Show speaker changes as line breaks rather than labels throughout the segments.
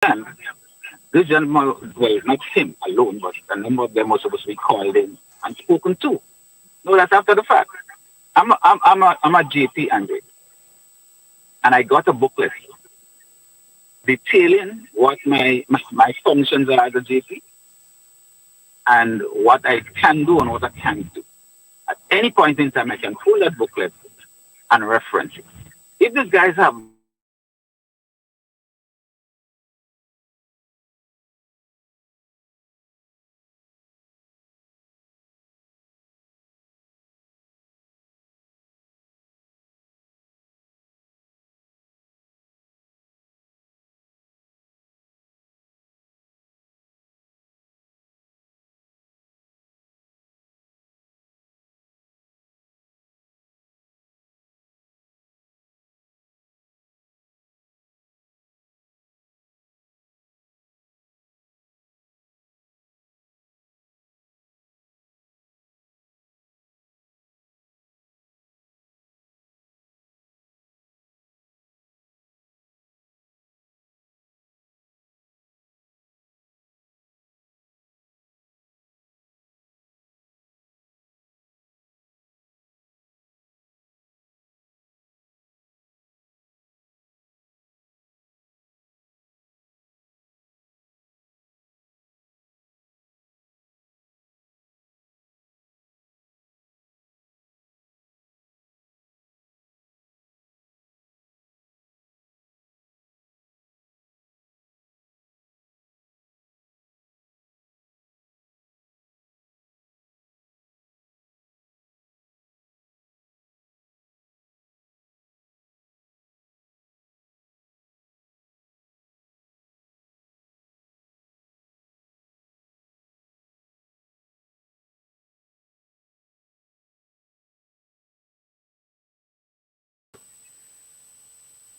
And this gentleman, well, not him alone, but a number of them were supposed to be called in and spoken to. No, that's after the fact. I'm a JP, Andre, and I got a booklet detailing what my functions are as a JP and what I can do and what I can't do. At any point in time, I can pull that booklet and reference it. If these guys have no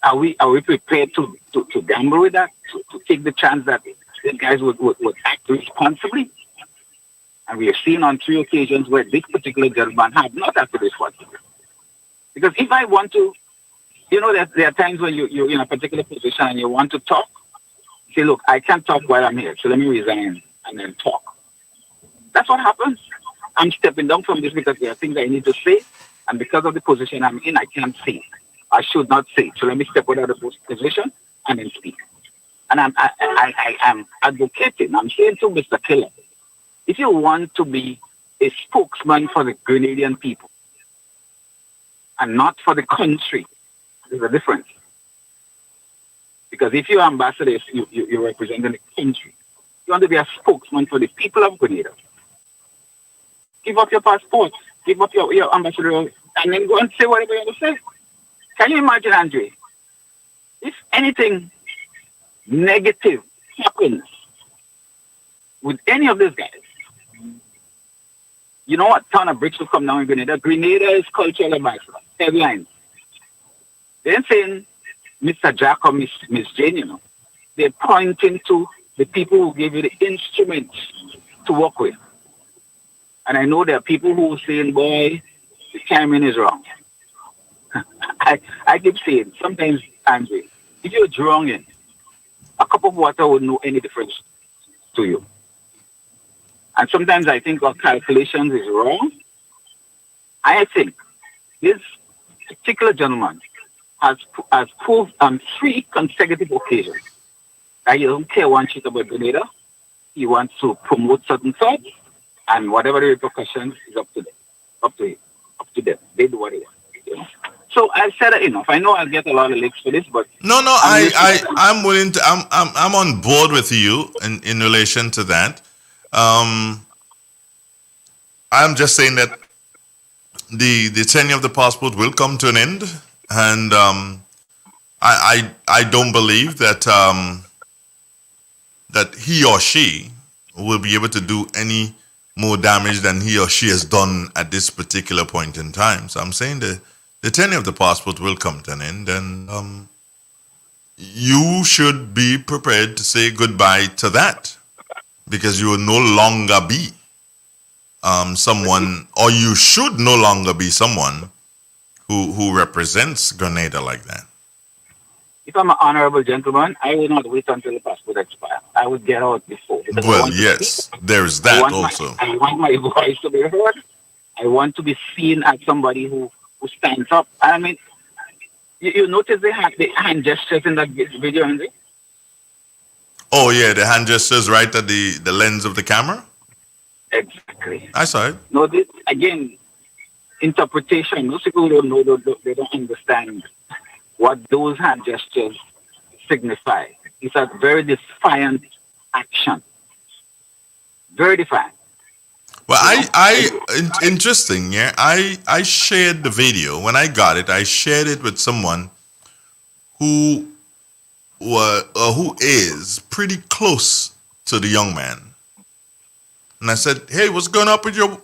are we prepared to gamble with that? To take the chance that these guys would act responsibly? And we have seen on three occasions where this particular gentleman have not acted responsibly. Because if I want to, there are times when you're in a particular position and you want to talk, say, look, I can't talk while I'm here, so let me resign and then talk. That's what happens. I'm stepping down from this because there are things I need to say, and because of the position I'm in, I can't say it. I should not say it. So let me step out of the position and then speak. And I'm advocating, I'm saying to Mr. Killer, if you want to be a spokesman for the Grenadian people and not for the country, there's a difference. Because if you're ambassador, you're representing the country. You want to be a spokesman for the people of Grenada. Give up your passport, give up your ambassador, and then go and say whatever you want to say. Can you imagine, Andre, if anything negative happens with any of these guys, you know what ton of bricks will come down in Grenada? Grenada is cultural ambassador. Headlines. They're saying Mr. Jack or Miss Jane, they're pointing to the people who gave you the instruments to work with. And I know there are people who are saying, boy, the timing is wrong. I keep saying, sometimes, Andre, if you're drowning, a cup of water wouldn't know any difference to you. And sometimes I think our calculations is wrong. I think this particular gentleman has proved on three consecutive occasions that he don't care one shit about Grenada. He wants to promote certain thoughts, and whatever the repercussions is up to them, up to them. They do what they want. So I've said it enough. I know I'll get a lot of licks for this, but
No, no,
I'm listening.
I'm willing to. I'm on board with you in relation to that. Um, I'm just saying that the tenure of the passport will come to an end, and I don't believe that that he or she will be able to do any more damage than he or she has done at this particular point in time. So I'm saying the tenure of the passport will come to an end, and you should be prepared to say goodbye to that because you will no longer be someone, or you should no longer be someone who represents Grenada like that.
if I'm an honorable gentleman, I will not wait until the passport expires. I would get out before because I
Well,
want to speak.
yes, there's
I
that
want
also.
my voice to be heard. I want to be seen as somebody who stands up. I mean, you notice the hand gestures in that video, Henry?
Oh yeah, the hand gestures right at the lens of the camera.
Exactly.
I saw it.
No, this again, interpretation. Most people don't know, they don't understand what those hand gestures signify. It's a very defiant action. Very defiant.
Well, interesting. Yeah, I shared the video when I got it. I shared it with someone who who is pretty close to the young man, and I said, "Hey, what's going up with your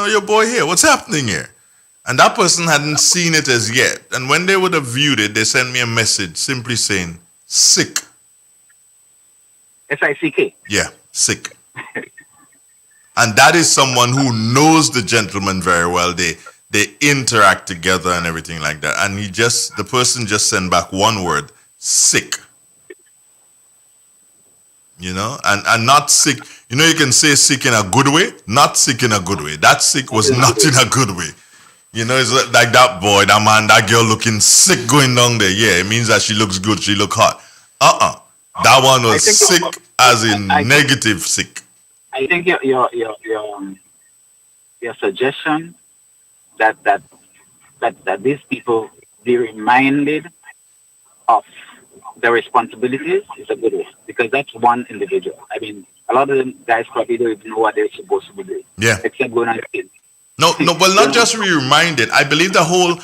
your boy here? What's happening here?" And that person hadn't seen it as yet. And when they would have viewed it, they sent me a message simply saying, "Sick."
SICK.
Yeah, sick. And that is someone who knows the gentleman very well. They interact together and everything like that. And the person just sent back one word, sick. And not sick. You can say sick in a good way, not sick in a good way. That sick was not in a good way. It's like that boy, that man, that girl looking sick going down there. Yeah, it means that she looks good, she look hot. That one was sick as in negative sick.
I think your suggestion that these people be reminded of their responsibilities is a good one, because that's one individual. I mean, a lot of them guys probably don't even know what they're supposed to be doing.
Yeah.
Except going on the
No, well, not just be reminded. I believe the whole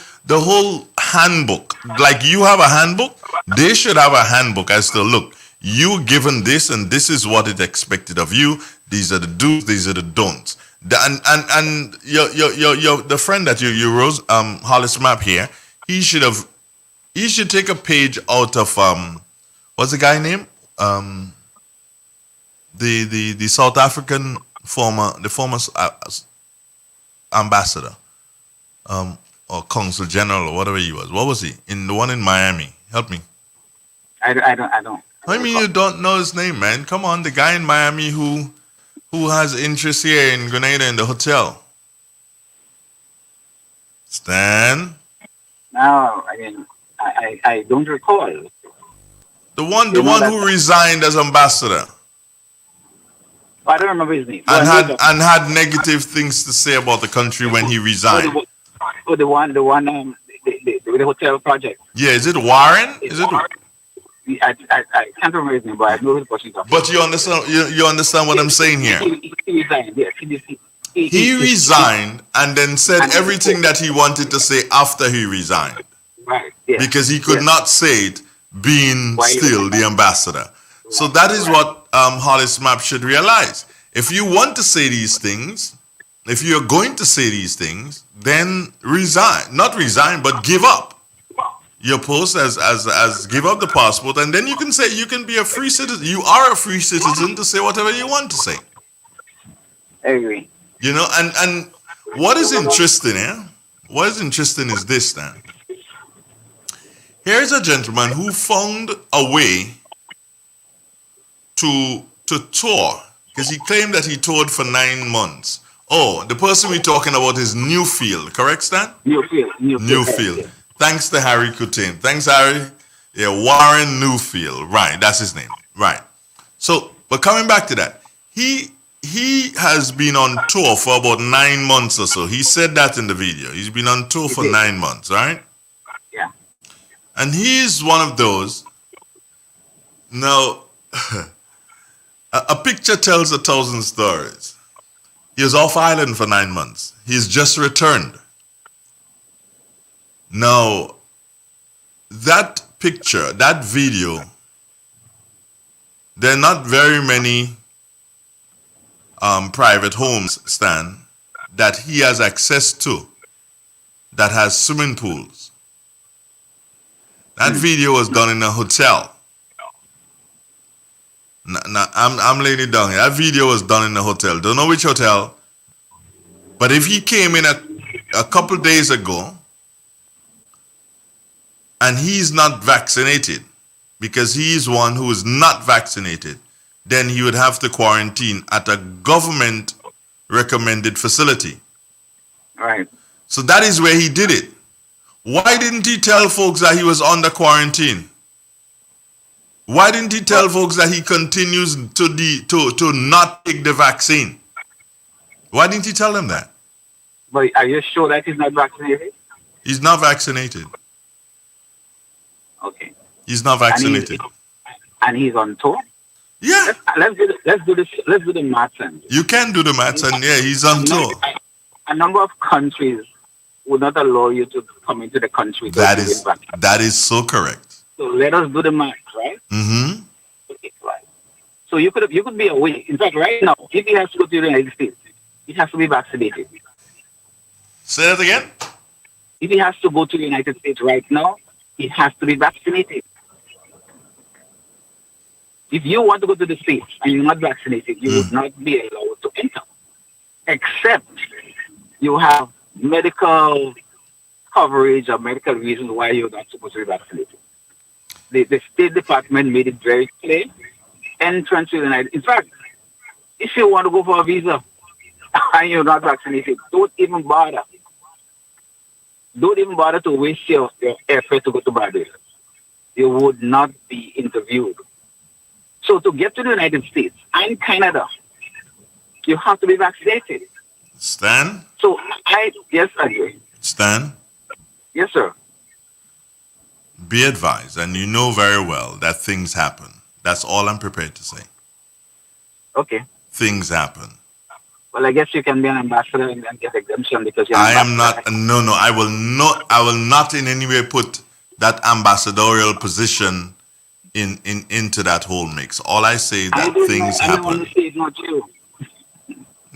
handbook, like you have a handbook, they should have a handbook as to, look, you given this and this is what is expected of you. These are the do's, these are the don'ts. And your the friend that you rose, Hollis Map here, he should take a page out of what's the guy name? The South African former ambassador, or consul general or whatever he was. What was he? In the one in Miami? Help me.
I don't.
I mean, you don't know his name, man. Come on, the guy in Miami who has interest here in Grenada in the hotel. Stan?
No, I mean, I don't recall.
The one who resigned as ambassador.
I don't remember his name.
And had negative things to say about the country when he resigned.
The one, the hotel project.
Yeah, is it Warren? Is it?
I can't remember his name, but I know his person.
But you understand? You understand what I'm saying here?
He resigned. Yes,
he resigned and then said everything that he wanted to say after he resigned.
Right. Yes.
Because he could not say it being still the ambassador. So that is what Hollis Map should realize. If you want to say these things, if you're going to say these things, then resign. Not resign, but give up your post as give up the passport, and then you can say you can be a free citizen. You are a free citizen to say whatever you want to say.
I agree.
And what is interesting here? What is interesting is this, then. Here's a gentleman who found a way to tour, because he claimed that he toured for 9 months. Oh, the person we're talking about is Newfield, correct, Stan? Newfield. Thanks to Harry Coutain. Thanks, Harry. Yeah, Warren Newfield. Right, that's his name. Right. So, but coming back to that, he has been on tour for about 9 months or so. He said that in the video. He's been on tour for 9 months, right?
Yeah.
And he's one of those. Now, a picture tells 1,000 stories. He was off island for 9 months. He's just returned. Now, that picture, that video, there are not very many private homes, Stan, that he has access to that has swimming pools. That video was done in a hotel. Now, I'm laying it down here. That video was done in a hotel. Don't know which hotel. But if he came in a couple days ago and he's not vaccinated, because he is one who is not vaccinated, then he would have to quarantine at a government recommended facility.
Right.
So that is where he did it. Why didn't he tell folks that he was under quarantine? Why didn't he tell folks that he continues to not take the vaccine? Why didn't he tell them that?
But are you sure that he's not vaccinated?
He's not vaccinated.
Okay.
He's not vaccinated.
And he's on tour?
Yeah.
Let's do the maths.
You can do the maths, and yeah, he's on tour.
A number of countries would not allow you to come into the country.
That is so correct.
So let us do the math, right?
Mm-hmm.
Okay, right. So you could be away. In fact, right now, if he has to go to the United States, he has to be vaccinated.
Say that again?
If he has to go to the United States right now, he has to be vaccinated. If you want to go to the States and you're not vaccinated, you would not be allowed to enter, except you have medical coverage or medical reasons why you're not supposed to be vaccinated. The State Department made it very clear. Entrance to the United States. In fact, if you want to go for a visa and you're not vaccinated, don't even bother. Don't even bother to waste your effort to go to Barbados. You would not be interviewed. So to get to the United States and Canada, you have to be vaccinated.
Stan?
So yes, I agree.
Stan?
Yes, sir.
Be advised, and you know very well that things happen. That's all I'm prepared to say.
Okay.
Things happen.
Well, I guess you can be an ambassador and get exemption because you're
I am not. No, I will not. I will not in any way put that ambassadorial position into that whole mix. All I say is that things happen.
I want to say it's not you.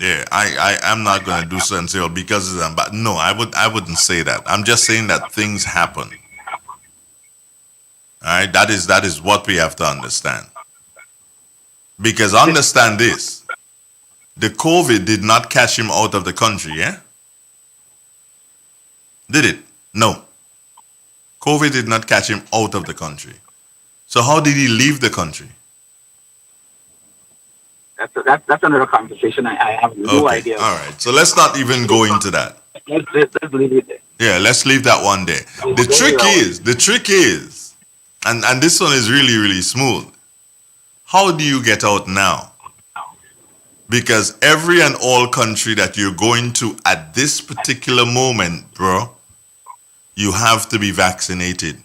Yeah, I am not going to do so and say, well, because it's but no, I wouldn't say that. I'm just saying that things happen. All right, that is what we have to understand. Because understand this, the COVID did not catch him out of the country, yeah? Did it? No. COVID did not catch him out of the country. So how did he leave the country?
That's another conversation. I have no idea.
All right. So let's not even go into that.
Let's leave it there.
Yeah, let's leave that one there. The trick is, and this one is really, really smooth. How do you get out now? Because every and all country that you're going to at this particular moment, bro, you have to be vaccinated.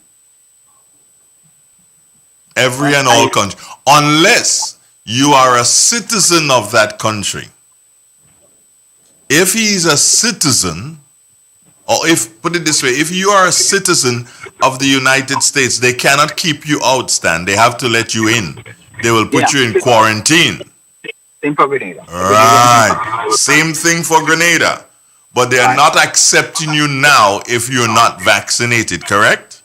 Every and all country. Unless you are a citizen of that country. If he is a citizen, or put it this way, if you are a citizen of the United States, they cannot keep you out, Stan. They have to let you in. They will put you in quarantine.
Same for Grenada.
Right. Same thing for Grenada. But they are not accepting you now if you're not vaccinated, correct?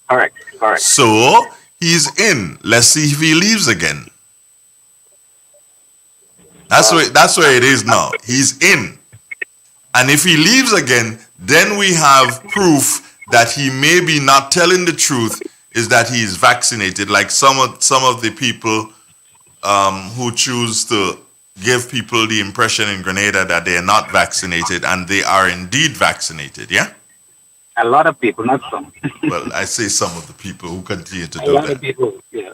Correct.
So he's in. Let's see if he leaves again. That's where it is now. He's in. And if he leaves again, then we have proof that he may be not telling the truth, is that he is vaccinated. Like some of the people who choose to give people the impression in Grenada that they are not vaccinated, and they are indeed vaccinated, yeah?
A lot of people, not some.
Well, I say some of the people who continue to do that.
A lot of people, yeah.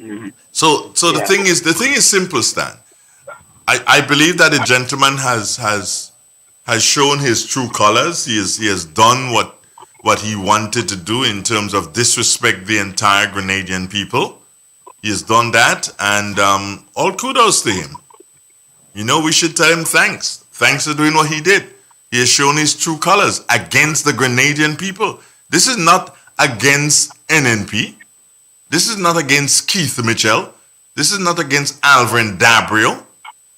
Mm-hmm.
So the thing is simple, Stan. I believe that the gentleman has shown his true colors. He has done what he wanted to do in terms of disrespect the entire Grenadian people. He has done that, and all kudos to him. You know, we should tell him thanks. Thanks for doing what he did. He has shown his true colors against the Grenadian people. This is not against NNP. This is not against Keith Mitchell. This is not against Alvin Dabrio.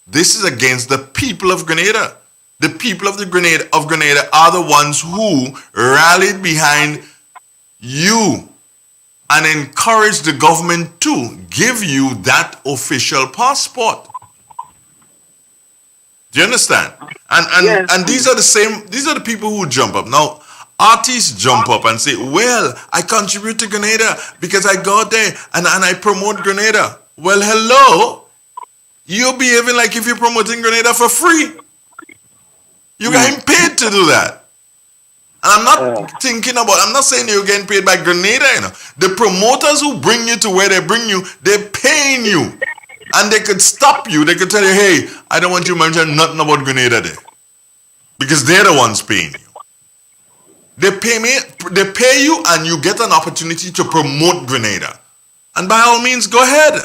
This is against the people of Grenada. The people of Grenada are the ones who rallied behind you and encouraged the government to give you that official passport. Do you understand? And these are the people who jump up. Now, Artists jump up and say, well, I contribute to Grenada because I go there and I promote Grenada. Well, hello. You're behaving like if you're promoting Grenada for free. You're getting paid to do that. And I'm not I'm not saying you're getting paid by Grenada, you know. The promoters who bring you to where they bring you, they're paying you. And they could stop you. They could tell you, hey, I don't want you to mention nothing about Grenada there. Because they're the ones paying you. They pay you and you get an opportunity to promote Grenada. And by all means, go ahead.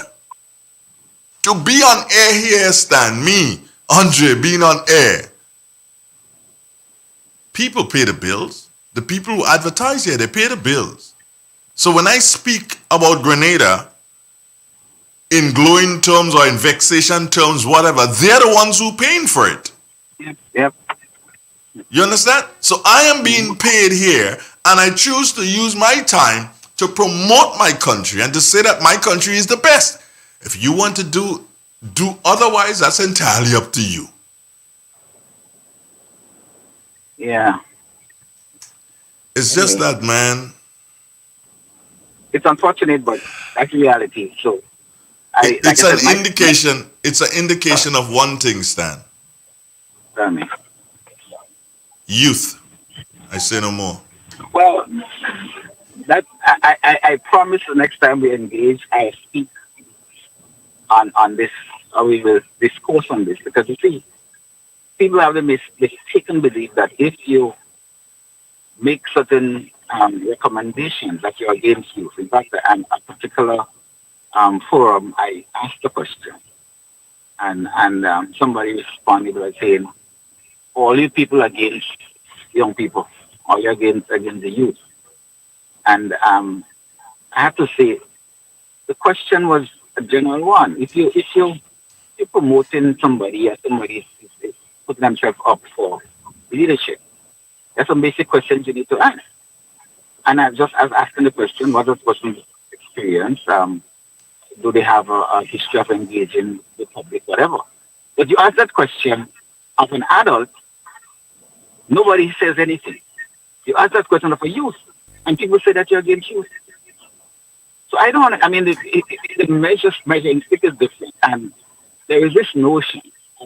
To be on air here, Stan, me, Andre, being on air. People pay the bills. The people who advertise here, they pay the bills. So when I speak about Grenada, in glowing terms or in vexation terms, whatever, they're the ones who are paying for it.
Yep.
You understand? So I am being paid here, and I choose to use my time to promote my country and to say that my country is the best. If you want to do otherwise, that's entirely up to you.
Yeah.
It's just that, man.
It's unfortunate, but that's reality. So
it's an indication. It's an indication of one thing, Stan.
Tell me.
Youth. I say no more.
Well, that I promise the next time we engage, I speak on this, or we will discourse on this, because you see, people have the mistaken belief that if you make certain recommendations that you're against youth. In fact, on a particular forum, I asked a question, and somebody responded by saying, all you people against young people, or you're against the youth. And I have to say, the question was a general one. If you're promoting somebody, or somebody is putting themselves up for leadership, there's some basic questions you need to ask. And I was asking the question, what is the person's experience? Do they have a history of engaging the public, whatever? But you ask that question of an adult, nobody says anything. You ask that question of a youth, and people say that you're against youth. So the measuring stick is different. And there is this notion,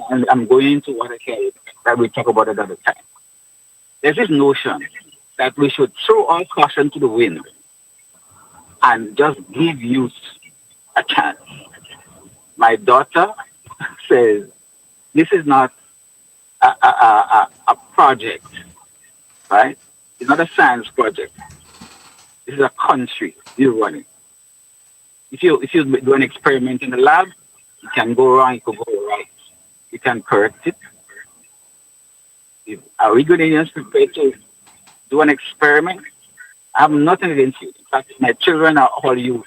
and I'm going into what I care that we talk about another time. There's this notion that we should throw all caution to the wind and just give youth a chance. My daughter says, this is not a project, right? It's not a science project. This is a country you're running. If you do an experiment in the lab, it can go wrong, it can go right. You can correct it. Are we Ghanaians prepared to do an experiment? I have nothing against you. In fact, my children are all youth.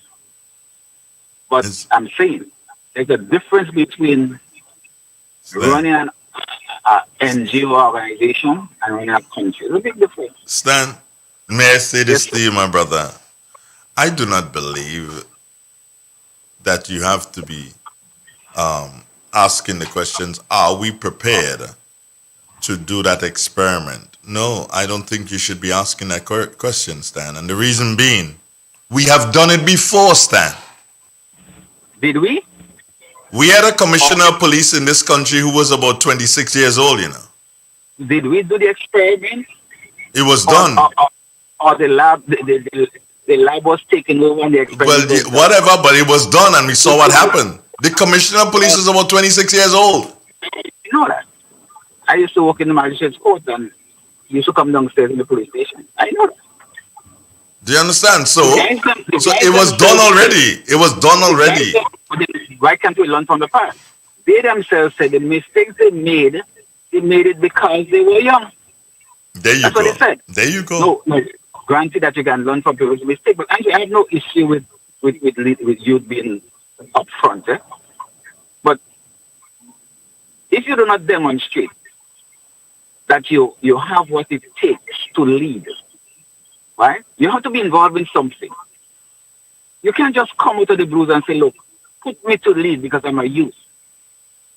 But I'm saying there's a difference between running an NGO organization and running a country. There's a big difference.
Stan, may I say this to you, my brother? I do not believe that you have to be asking the questions, are we prepared to do that experiment? No, I don't think you should be asking that question, Stan. And the reason being, we have done it before, Stan.
Did we?
We had a commissioner of police in this country who was about 26 years old, you know.
Did we do the experiment?
It was done.
Or the lab, the lab was taken over and the experiment.
Well, whatever, but it was done and we saw what happened. The commissioner of police is about 26 years old.
You know that. I used to work in the magistrate's court and used to come downstairs in the police station. I know that.
Do you understand? So it was done already. It was done already.
Why can't we learn from the past? They themselves said the mistakes they made it because they were young.
There you
That's
go.
what they said.
There you go.
No. Granted that you can learn from people's mistakes, but actually I have no issue with youth being upfront. But if you do not demonstrate that you have what it takes to lead, right? You have to be involved in something. You can't just come out of the blues and say, look, put me to lead because I'm a youth.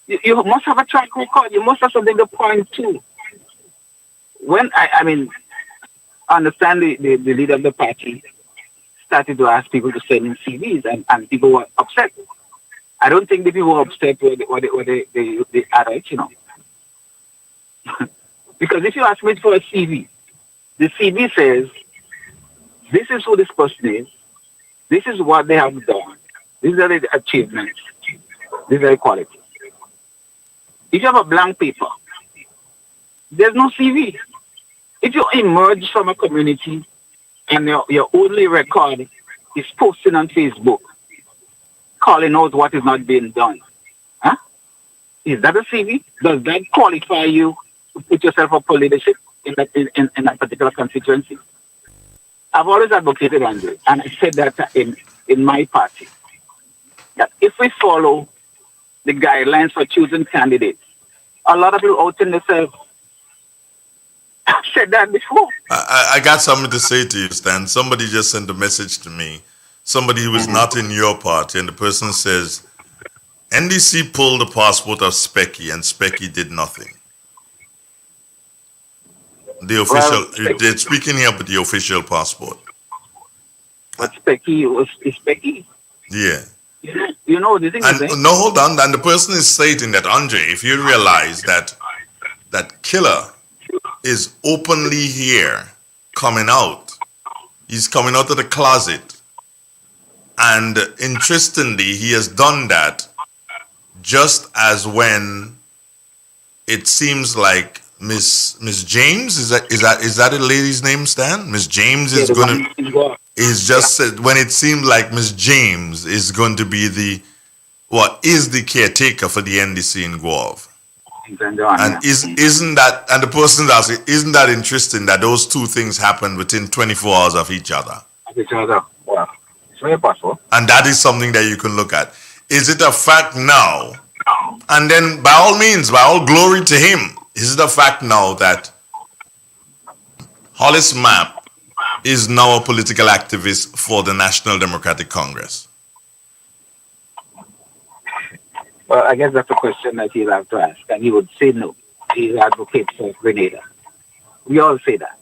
You must have a track record. You must have something to point to. When I understand the leader of the party started to ask people to send in CVs, and people were upset. I don't think the people were upset with the adults, because if you ask me for a CV, the CV says, this is who this person is, this is what they have done, these are the achievements, these are the qualities. If you have a blank paper, there's no CV. If you emerge from a community and your only record is posting on Facebook, calling out what is not being done, huh? Is that a CV? Does that qualify you to put yourself up for leadership in that particular constituency? I've always advocated, Andre, and I said that in my party, that if we follow the guidelines for choosing candidates, a lot of people outen themselves. I've said that before.
I got something to say to you, Stan. Somebody just sent a message to me. Somebody who was not in your party, and the person says, NDC pulled the passport of Specky, and Specky did nothing. The official, they're speaking here with the official passport.
But Specky is Specky.
Yeah.
You know the thing is,
no, hold on. And the person is stating that, Andre, if you realize that Killer is openly here, coming out. He's coming out of the closet. And interestingly, he has done that just as when it seems like Miss James, is that a lady's name, Stan? Miss James is going to, is just said, when it seemed like Miss James is going to be the caretaker for the NDC in Guelph. And isn't that, and the person that's, isn't that interesting that those two things happen within 24 hours of each other?
Wow. It's very possible.
And that is something that you can look at. Is it a fact now? And then by all means, by all glory to him, is it a fact now that Hollis Mapp is now a political activist for the National Democratic Congress?
Well, I guess that's a question that he'll have to ask, and he would say no. He's advocate for Grenada. We all say that.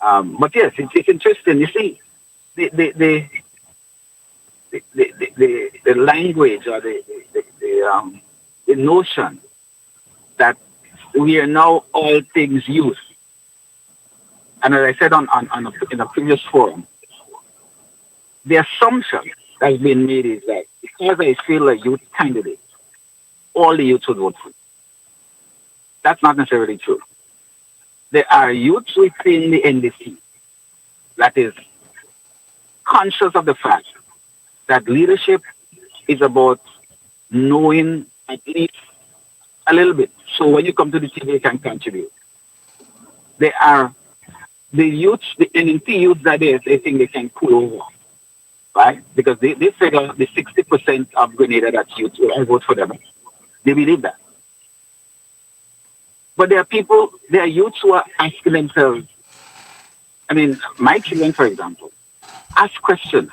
But yes, it's interesting. You see, the language or the notion that we are now all things youth. And as I said in a previous forum, the assumption that's been made is that because I feel a youth candidate, all the youths would vote for me. That's not necessarily true. There are youths within the NDC that is conscious of the fact that leadership is about knowing at least a little bit. So when you come to the table, you can contribute. There are the youths, the NNP youths that they think they can pull over, right? Because they figure the 60% of Grenada that's youth will vote for them. They believe that. But there are youths who are asking themselves, I mean, my children, for example, ask questions.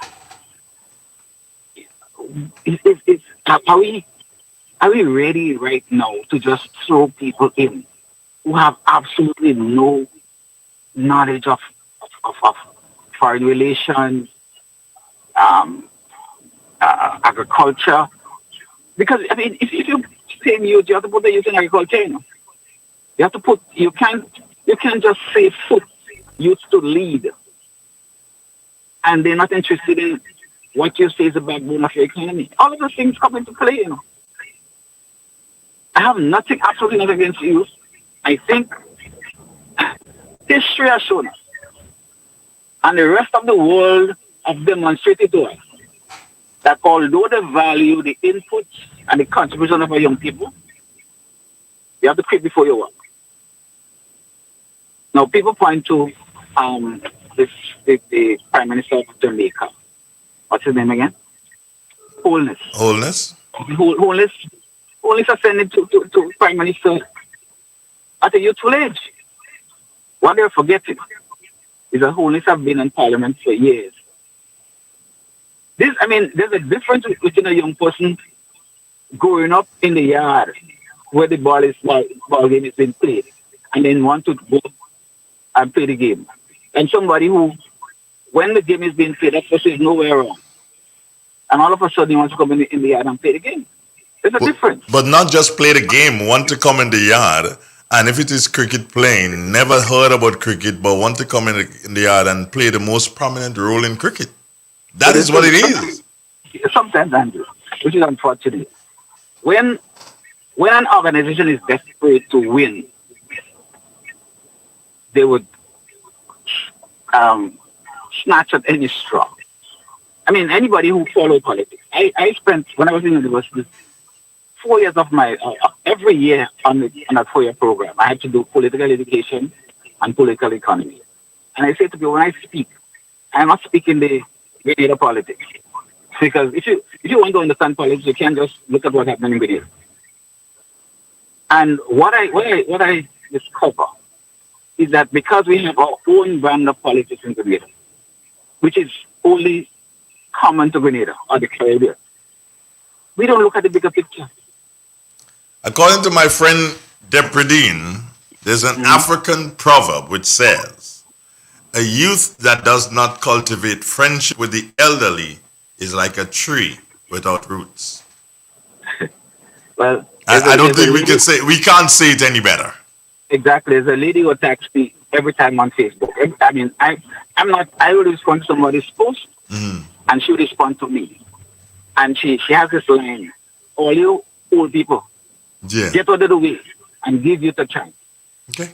Are we ready right now to just throw people in who have absolutely no knowledge of foreign relations, agriculture? Because I mean, if you say youth, you have to put the youth in agriculture. You have to put. You can't just say put youth to lead, and they're not interested in what you say is the backbone of your economy. All of those things come into play. I have absolutely nothing against youth. I think history has shown us, and the rest of the world have demonstrated to us, that although they value the input and the contribution of our young people, you have to quit before you work. Now, people point to the Prime Minister of Jamaica. What's his name again? Holness.
Holness?
Holness ascended to Prime Minister at a youthful age. What they're forgetting is that Holness have been in Parliament for years. There's a difference between a young person growing up in the yard where the ball game is being played and then want to go and play the game. And somebody who, when the game is being played, that person is nowhere around. And all of a sudden he wants to come in the yard and play the game. There's a difference.
But not just play the game, want to come in the yard. And if it is cricket playing, never heard about cricket, but want to come in the yard and play the most prominent role in cricket. That is what it is.
Sometimes, Andrew, which is unfortunate. When an organization is desperate to win, they would snatch at any straw. I mean, anybody who followed politics. I spent, when I was in university, 4 years of my, every year on a 4-year program, I had to do political education and political economy. And I say to people, when I speak, I'm not speaking the Grenada politics. Because if you want to understand politics, you can't just look at what happened in Grenada. And what I discover is that because we have our own brand of politics in Grenada, which is only common to Grenada or the Caribbean, we don't look at the bigger picture.
According to my friend Depredine, there's an African proverb which says, a youth that does not cultivate friendship with the elderly is like a tree without roots.
Well,
I don't think we can't say it any better.
Exactly. There's a lady who attacks me every time on Facebook. I mean, I will respond to somebody's post, and she will respond to me. And she has this line, all you old people, get out of the way and give you the chance.
Okay.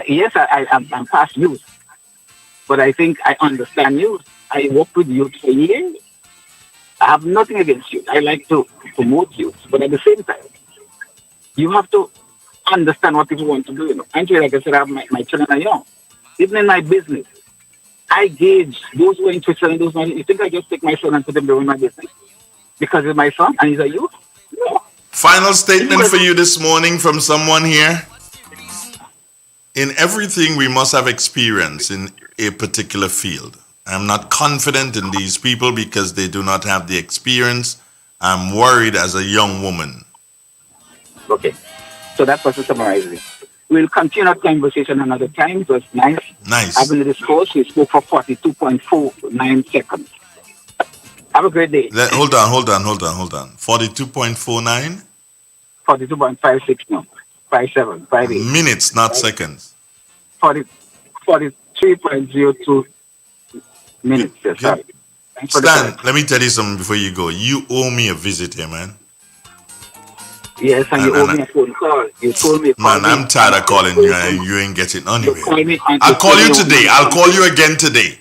Yes, I'm past youth, but I think I understand youth. I work with youth for years. I have nothing against youth. I like to promote youth, but at the same time, you have to understand what people want to do. You know, actually, like I said, I have my children are young. Even in my business, I gauge those who are interested and those who are not. You think I just take my son and put him in my business because he's my son and he's a youth? No.
Final statement for you this morning from someone here. In everything, we must have experience in a particular field. I'm not confident in these people because they do not have the experience. I'm worried as a young woman.
Okay. So that's what to summarize it. We'll continue our conversation another time. It was nice.
Nice.
Having the discourse, we spoke for 42.49 seconds. Have a great day.
Hold on. 42.49?
42.56 no. 57, 58.
Minutes, not seconds.
43.02 minutes. Yes, sorry.
Stan, let me tell you something before you go. You owe me a visit here, man.
Yes, and you owe me a phone call. You told me.
Man, I'm tired of calling you and you ain't getting anywhere. I'll call you today. I'll call you again today.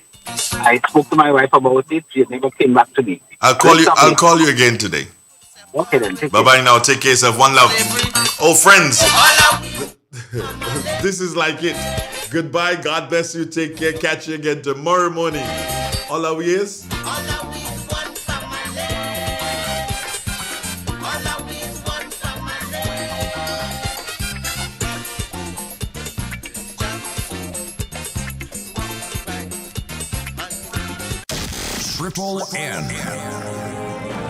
I spoke to my wife about it. She never came back to me.
I'll call you again today.
Okay then.
Bye-bye now. Take care of yourself. One love. Oh, friends. This is like it. Goodbye. God bless you. Take care. Catch you again tomorrow morning. All our ears.
Triple N.